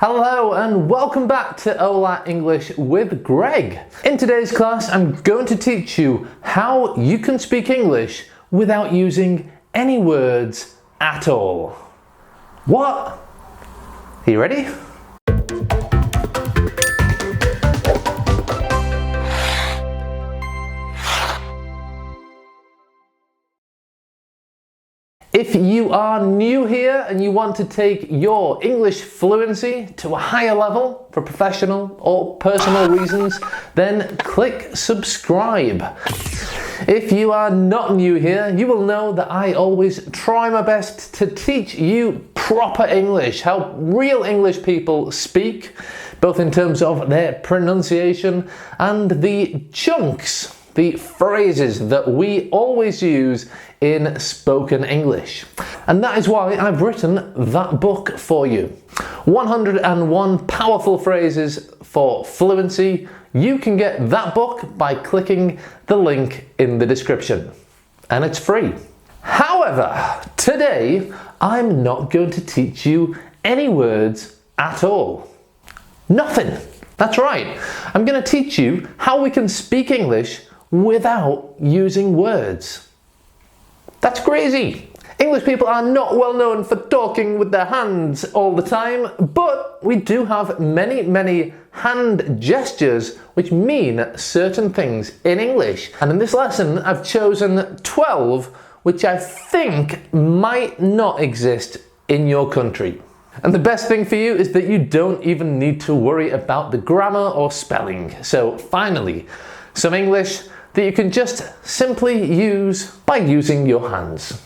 Hello and welcome back to Hola English with Greg. In today's class, I'm going to teach you how you can speak English without using any words at all. What? Are you ready? If you are new here and you want to take your English fluency to a higher level for professional or personal reasons, then click subscribe. If you are not new here, you will know that I always try my best to teach you proper English, how real English people speak, both in terms of their pronunciation and the chunks, the phrases that we always use in spoken English. And that is why I've written that book for you. 101 powerful phrases for fluency. You can get that book by clicking the link in the description. And it's free. However, today I'm not going to teach you any words at all. Nothing. That's right. I'm going to teach you how we can speak English without using words. That's crazy. English people are not well known for talking with their hands all the time, but we do have many hand gestures which mean certain things in English. And in this lesson, I've chosen 12 which I think might not exist in your country. And the best thing for you is that you don't even need to worry about the grammar or spelling. So finally, some English that you can just simply use by using your hands.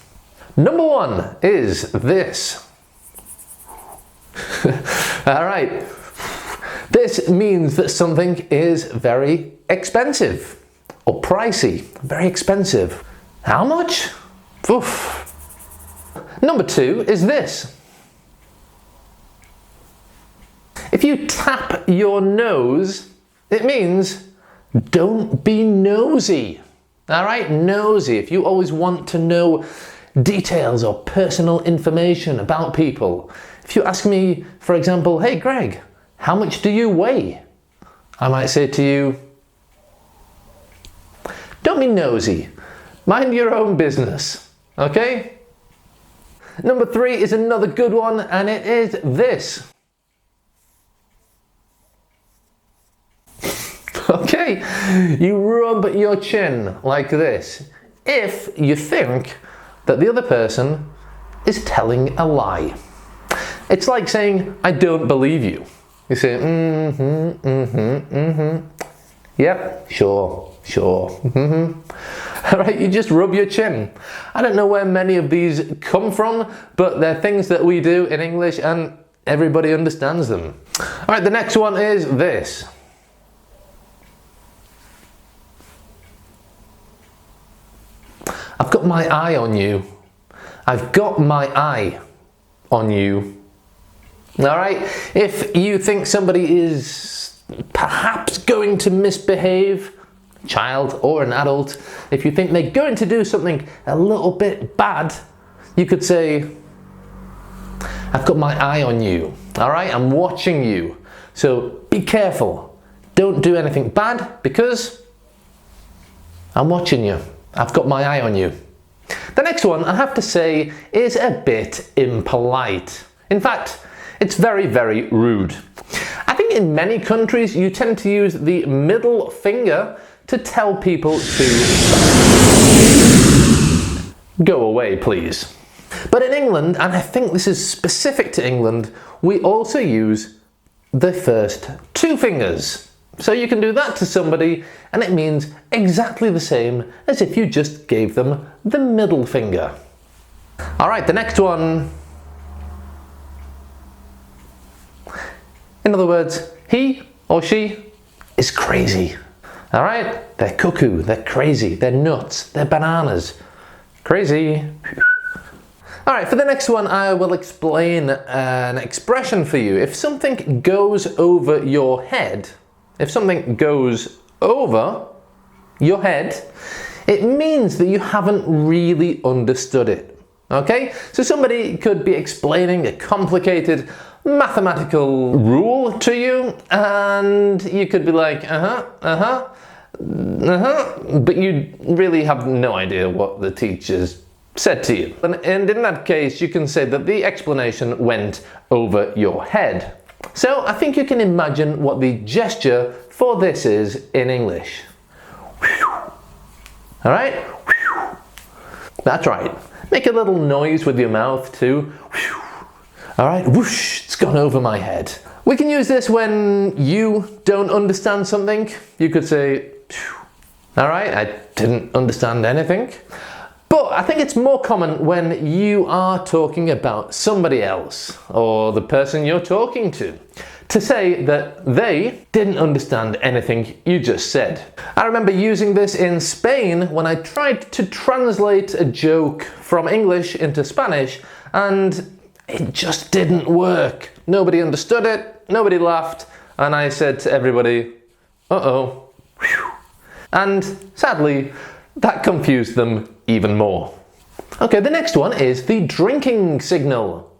Number one is this. All right. This means that something is very expensive or pricey, very expensive. How much? Oof. Number two is this. If you tap your nose, it means don't be nosy. All right, nosy. If you always want to know details or personal information about people. If you ask me, for example, hey Greg, how much do you weigh? I might say to you, don't be nosy. Mind your own business, okay? Number three is another good one, and it is this. Okay, you rub your chin like this if you think that the other person is telling a lie. It's like saying, I don't believe you. You say, yep, sure, All right, you just rub your chin. I don't know where many of these come from, but they're things that we do in English and everybody understands them. All right, the next one is this. I've got my eye on you. I've got my eye on you. All right? If you think somebody is perhaps going to misbehave, child or an adult, if you think they're going to do something a little bit bad, you could say, I've got my eye on you. All right? I'm watching you. So be careful. Don't do anything bad because I'm watching you. I've got my eye on you. The next one, I have to say, is a bit impolite. In fact, it's very rude. I think in many countries you tend to use the middle finger to tell people to go away, please. But in England, and I think this is specific to England, we also use the first two fingers. So you can do that to somebody and it means exactly the same as if you just gave them the middle finger. All right, the next one. In other words, he or she is crazy. All right, they're cuckoo, they're crazy, they're nuts, they're bananas. Crazy. All right, for the next one, I will explain an expression for you. If something goes over your head, if something goes over your head, it means that you haven't really understood it. Okay? So somebody could be explaining a complicated mathematical rule to you, and you could be like, but you really have no idea what the teachers said to you. And in that case, you can say that the explanation went over your head. So I think you can imagine what the gesture for this is in English. All right? That's right. Make a little noise with your mouth too. All right, whoosh, it's gone over my head. We can use this when you don't understand something. You could say, all right, I didn't understand anything. But I think it's more common when you are talking about somebody else or the person you're talking to say that they didn't understand anything you just said. I remember using this in Spain when I tried to translate a joke from English into Spanish, and it just didn't work. Nobody understood it, nobody laughed, and I said to everybody, uh-oh. And sadly, that confused them even more. Okay, the next one is the drinking signal.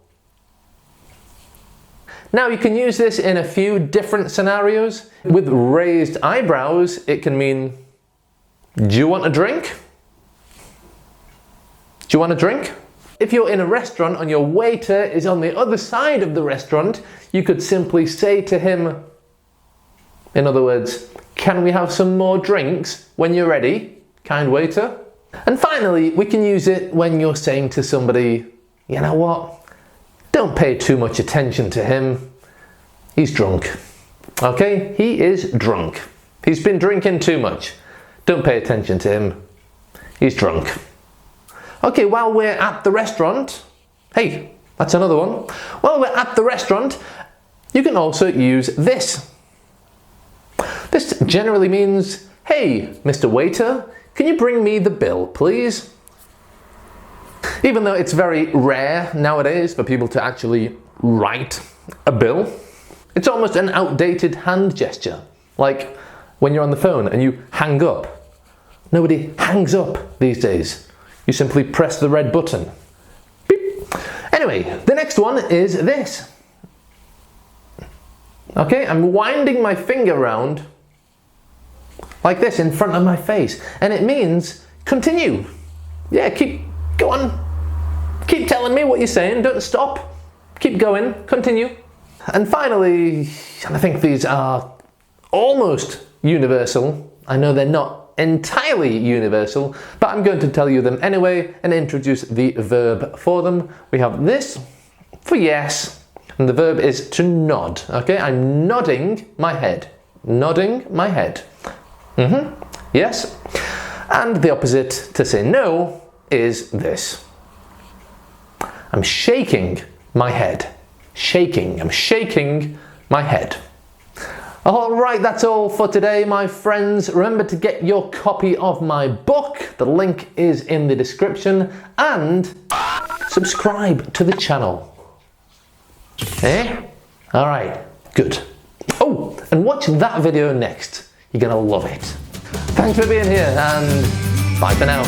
Now you can use this in a few different scenarios. With raised eyebrows, it can mean, do you want a drink? Do you want a drink? If you're in a restaurant and your waiter is on the other side of the restaurant, you could simply say to him, in other words, can we have some more drinks when you're ready, kind waiter? And finally, we can use it when you're saying to somebody, you know what, don't pay too much attention to him, he's drunk. Okay, he is drunk. He's been drinking too much. Don't pay attention to him, he's drunk. Okay, while we're at the restaurant, hey, that's another one. While we're at the restaurant, you can also use this. This generally means, hey, Mr. Waiter, can you bring me the bill, please? Even though it's very rare nowadays for people to actually write a bill, it's almost an outdated hand gesture. Like when you're on the phone and you hang up. Nobody hangs up these days. You simply press the red button. Beep. Anyway, the next one is this. Okay, I'm winding my finger around like this in front of my face, and it means continue. Yeah, go on. Keep telling me what you're saying, don't stop. Keep going, continue. And finally, and I think these are almost universal. I know they're not entirely universal, but I'm going to tell you them anyway and introduce the verb for them. We have this for yes, and the verb is to nod. Okay, I'm nodding my head. Nodding my head. Yes. And the opposite to say no is this. I'm shaking my head. Shaking. I'm shaking my head. Alright, that's all for today, my friends. Remember to get your copy of my book. The link is in the description. And subscribe to the channel. Eh? Alright, good. Oh, and watch that video next. You're gonna love it. Thanks for being here, and bye for now.